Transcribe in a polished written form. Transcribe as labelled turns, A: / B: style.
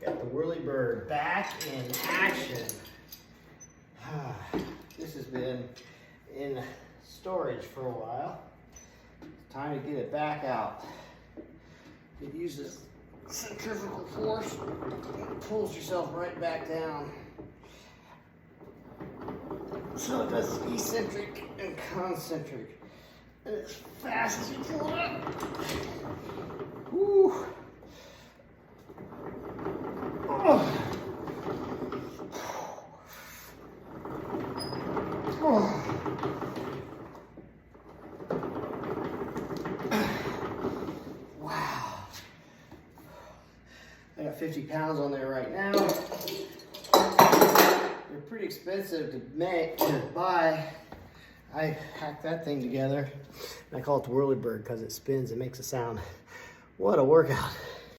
A: Got the Whirly Bird back in action. This has been in storage for a while. It's time to get it back out. It uses centrifugal force and pulls yourself right back down. So it does eccentric and concentric. And as fast as you pull it up. Woo! Oh. Oh. Wow. I got 50 pounds on there right now. They're pretty expensive to make, to buy. I hacked that thing together. I call it the Whirly Bird because it spins and makes a sound. What a workout.